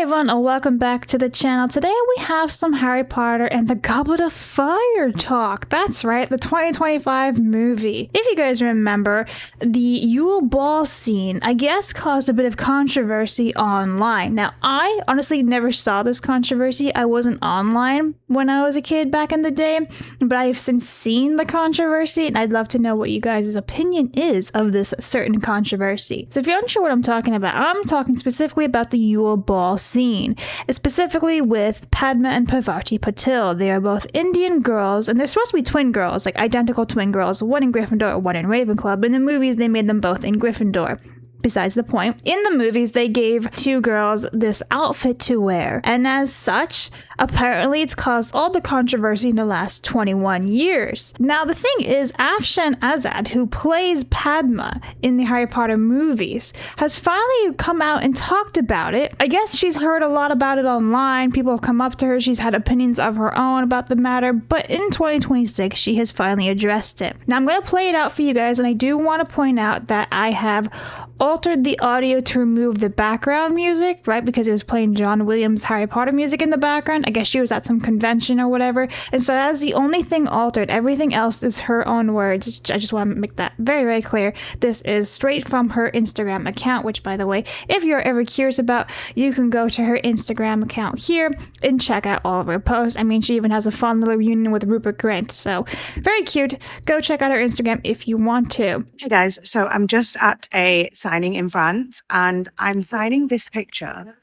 Hey everyone, and welcome back to the channel. Today we have some Harry Potter and the Goblet of Fire talk. That's right, the 2025 movie. If you guys remember, the Yule Ball scene, I guess, caused a bit of controversy online. Now, I honestly never saw this controversy. I wasn't online when I was a kid back in the day, but I have since seen the controversy, and I'd love to know what you guys' opinion is of this certain controversy. So if you're unsure what I'm talking about, I'm talking specifically about the Yule Ball scene, specifically with Padma and Parvati Patil. They are both Indian girls, and they're supposed to be twin girls, like identical twin girls, one in Gryffindor, one in Ravenclaw. In the movies, they made them both in Gryffindor. Besides the point, in the movies, they gave two girls this outfit to wear, and as such, apparently it's caused all the controversy in the last 21 years. Now, the thing is, Afshan Azad, who plays Padma in the Harry Potter movies, has finally come out and talked about it. I guess she's heard a lot about it online. People have come up to her. She's had opinions of her own about the matter, but in 2026, she has finally addressed it. Now, I'm going to play it out for you guys, and I do want to point out that I have altered the audio to remove the background music, right? Because it was playing John Williams' Harry Potter music in the background. I guess she was at some convention or whatever. And so that's the only thing altered. Everything else is her own words. I just want to make that very, very clear. This is straight from her Instagram account, which, by the way, if you're ever curious about, you can go to her Instagram account here and check out all of her posts. I mean, she even has a fun little reunion with Rupert Grint. So very cute. Go check out her Instagram if you want to. Hey guys, so I'm just at a signing in France and I'm signing this picture,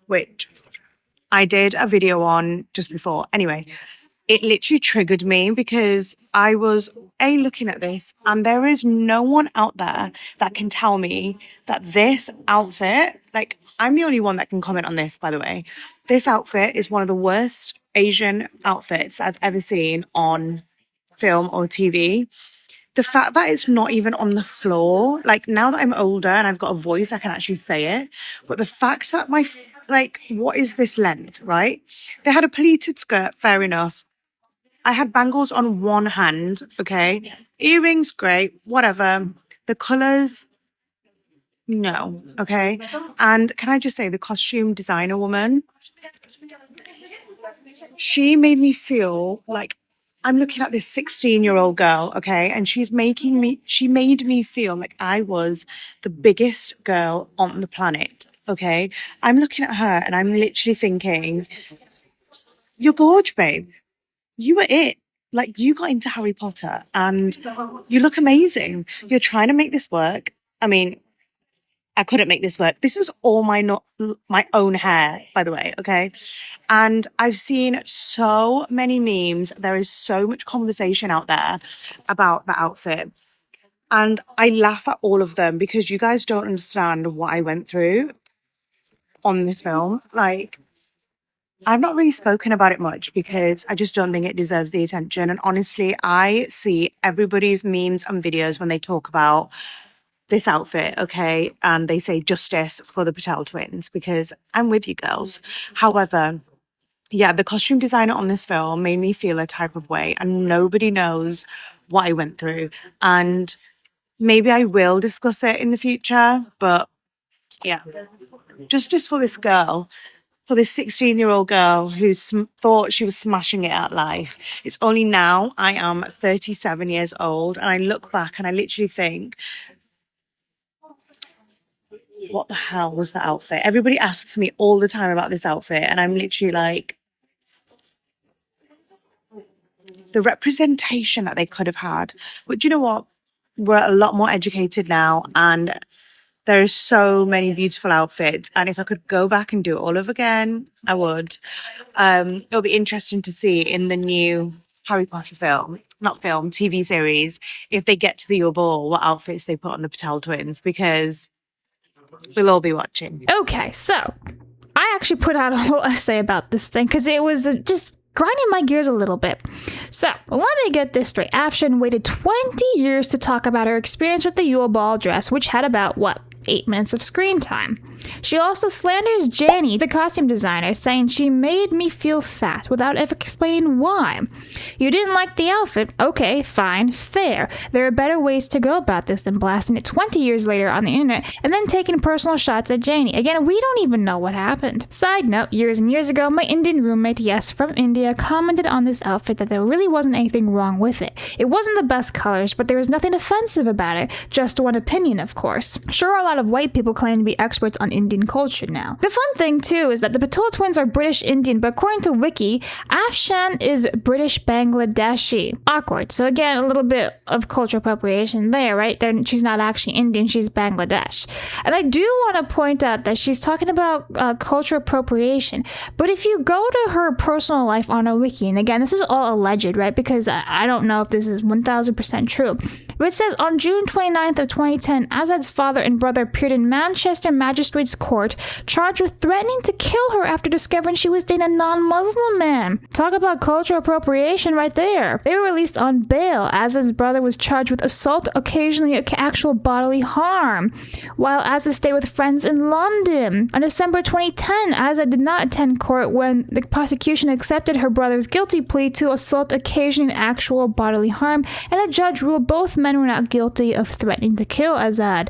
which I did a video on just before. Anyway, it literally triggered me because I was looking at this, and there is no one out there that can tell me that this outfit, like, I'm the only one that can comment on this, by the way. This outfit is one of the worst Asian outfits I've ever seen on film or TV. The fact that it's not even on the floor, like, now that I'm older and I've got a voice, I can actually say it. But the fact that what is this length, right? They had a pleated skirt, fair enough. I had bangles on one hand, okay? Earrings, great, whatever. The colours, no, okay? And can I just say, the costume designer woman, she made me feel like I'm looking at this 16-year-old girl, okay? And she made me feel like I was the biggest girl on the planet, okay? I'm looking at her and I'm literally thinking, you're gorge, babe. You were it. Like, you got into Harry Potter and you look amazing. You're trying to make this work. I mean, I couldn't make this work. This is all my own hair, by the way, okay? And I've seen so many memes. There is so much conversation out there about the outfit. And I laugh at all of them because you guys don't understand what I went through on this film. Like, I've not really spoken about it much because I just don't think it deserves the attention. And honestly, I see everybody's memes and videos when they talk about this outfit, okay, and they say justice for the Patel twins, because I'm with you girls. However, yeah, the costume designer on this film made me feel a type of way, and nobody knows what I went through. And maybe I will discuss it in the future, but yeah, justice for this girl, for this 16-year-old girl who thought she was smashing it at life. It's only now I am 37 years old, and I look back and I literally think, what the hell was that outfit? Everybody asks me all the time about this outfit, and I'm literally like, the representation that they could have had. But you know what? We're a lot more educated now, and there are so many beautiful outfits. And if I could go back and do it all over again, I would. It'll be interesting to see in the new Harry Potter TV series, if they get to the Yule Ball, what outfits they put on the Patel twins, because we'll all be watching. Okay, so I actually put out a whole essay about this thing because it was just grinding my gears a little bit. So let me get this straight. Afshan waited 20 years to talk about her experience with the Yule Ball dress, which had about, 8 minutes of screen time. She also slanders Janie, the costume designer, saying she made me feel fat without ever explaining why. You didn't like the outfit? Okay, fine, fair. There are better ways to go about this than blasting it 20 years later on the internet and then taking personal shots at Janie. Again, we don't even know what happened. Side note, years and years ago, my Indian roommate, yes, from India, commented on this outfit that there really wasn't anything wrong with it. It wasn't the best colors, but there was nothing offensive about it. Just one opinion, of course. Sure, a lot of white people claim to be experts on Indian culture now. The fun thing, too, is that the Patul twins are British Indian, but according to Wiki, Afshan is British Bangladeshi. Awkward. So again, a little bit of cultural appropriation there, right? She's not actually Indian, she's Bangladesh. And I do want to point out that she's talking about cultural appropriation, but if you go to her personal life on a wiki, and again, this is all alleged, right? Because I don't know if this is 1000% true. But it says, on June 29th of 2010, Azad's father and brother appeared in Manchester Magistrates Court, charged with threatening to kill her after discovering she was dating a non-Muslim man. Talk about cultural appropriation right there. They were released on bail. Azad's brother was charged with assault, occasionally actual bodily harm, while Azad stayed with friends in London. On December 2010, Azad did not attend court when the prosecution accepted her brother's guilty plea to assault, occasioning actual bodily harm, and a judge ruled both men were not guilty of threatening to kill Azad.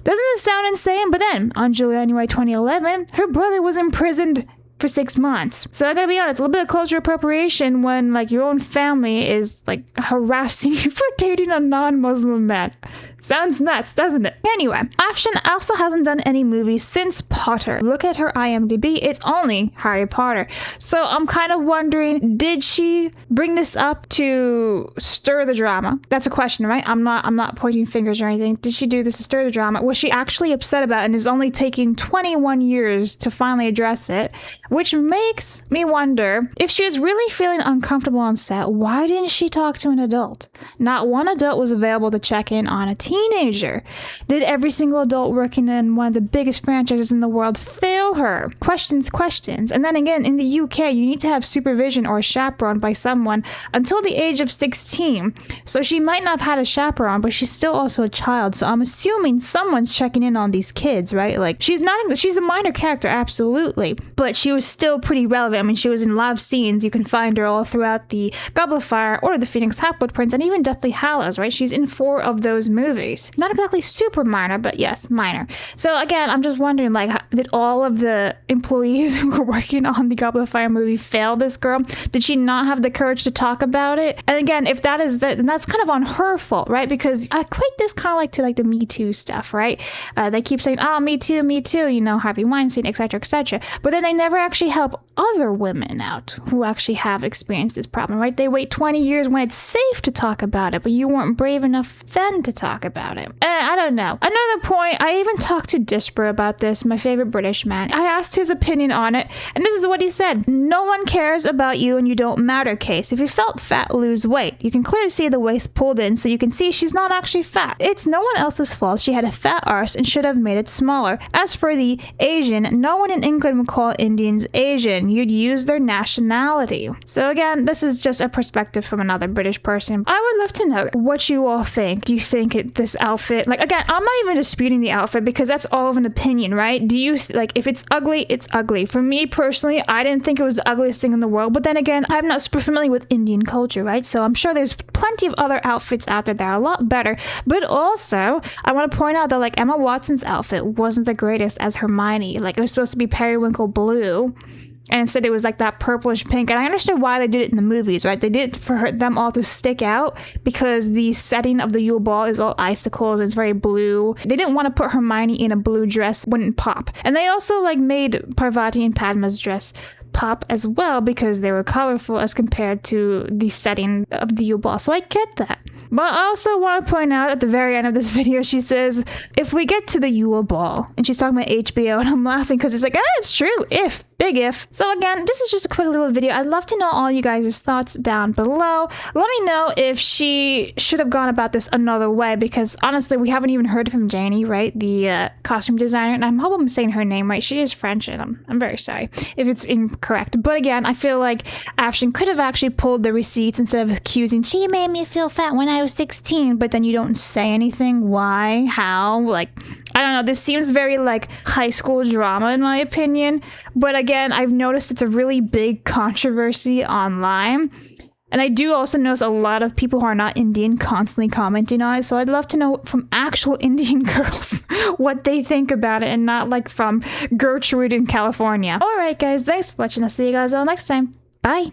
Doesn't this sound insane? But then, on January 2011, her brother was imprisoned for 6 months. So I gotta be honest, a little bit of cultural appropriation when like your own family is like harassing you for dating a non-Muslim man. Sounds nuts, doesn't it? Anyway, Afshan also hasn't done any movies since Potter. Look at her IMDb, it's only Harry Potter. So I'm kind of wondering, did she bring this up to stir the drama? That's a question, right? I'm not pointing fingers or anything. Did she do this to stir the drama? Was she actually upset about it and is only taking 21 years to finally address it? Which makes me wonder, if she was really feeling uncomfortable on set, why didn't she talk to an adult? Not one adult was available to check in on a teenager. Did every single adult working in one of the biggest franchises in the world fail her? Questions. And then again, in the UK, you need to have supervision or a chaperone by someone until the age of 16. So she might not have had a chaperone, but she's still also a child. So I'm assuming someone's checking in on these kids, right? Like, she's a minor character, absolutely, but she was still pretty relevant. I mean, she was in a lot of scenes. You can find her all throughout the Goblet of Fire, Order of the Phoenix, Half-Blood Prince, and even Deathly Hallows, right? She's in 4 of those movies. Not exactly super minor, but yes, minor. So again, I'm just wondering, like, did all of the employees who were working on the Goblet of Fire movie fail this girl? Did she not have the courage to talk about it? And again, if that is then that's kind of on her fault, right? Because I equate this kind of like to like the Me Too stuff, right? They keep saying, oh, me too, you know, Harvey Weinstein, etc., etc. But then they never actually help other women out who actually have experienced this problem, right? They wait 20 years when it's safe to talk about it, but you weren't brave enough then to talk about it. I don't know. Another point, I even talked to Disper about this, my favorite British man. I asked his opinion on it, and this is what he said. No one cares about you and you don't matter case. If you felt fat, lose weight. You can clearly see the waist pulled in, so you can see she's not actually fat. It's no one else's fault. She had a fat arse and should have made it smaller. As for the Asian, no one in England would call Indians Asian. You'd use their nationality. So again, this is just a perspective from another British person. I would love to know what you all think. Do you think this outfit, like, again, I'm not even disputing the outfit because that's all of an opinion, right? Do you, like, if it's ugly, it's ugly. For me personally, I didn't think it was the ugliest thing in the world, but then again, I'm not super familiar with Indian culture, right? So I'm sure there's plenty of other outfits out there that are a lot better. But also, I want to point out that, like, Emma Watson's outfit wasn't the greatest as Hermione. Like, it was supposed to be periwinkle blue, and instead it was like that purplish pink. And I understand why they did it in the movies, right? They did it for them all to stick out because the setting of the Yule Ball is all icicles. It's very blue. They didn't want to put Hermione in a blue dress. Wouldn't pop. And they also like made Parvati and Padma's dress pop as well because they were colorful as compared to the setting of the Yule Ball. So I get that. But I also want to point out at the very end of this video, she says, if we get to the Yule Ball, and she's talking about HBO, and I'm laughing because it's like, it's true, if, big if. So again, this is just a quick little video. I'd love to know all you guys' thoughts down below. Let me know if she should have gone about this another way, because honestly, we haven't even heard from Janie, right? The costume designer, and I hope I'm saying her name right. She is French, and I'm very sorry if it's incorrect. But again, I feel like Afshan could have actually pulled the receipts instead of accusing, she made me feel fat when I was 16, but then you don't say anything. Why? How? Like, I don't know, this seems very like high school drama in my opinion, but again, I've noticed it's a really big controversy online. And I do also notice a lot of people who are not Indian constantly commenting on it, so I'd love to know from actual Indian girls what they think about it and not like from Gertrude in California. Alright guys, thanks for watching. I'll see you guys all next time. Bye!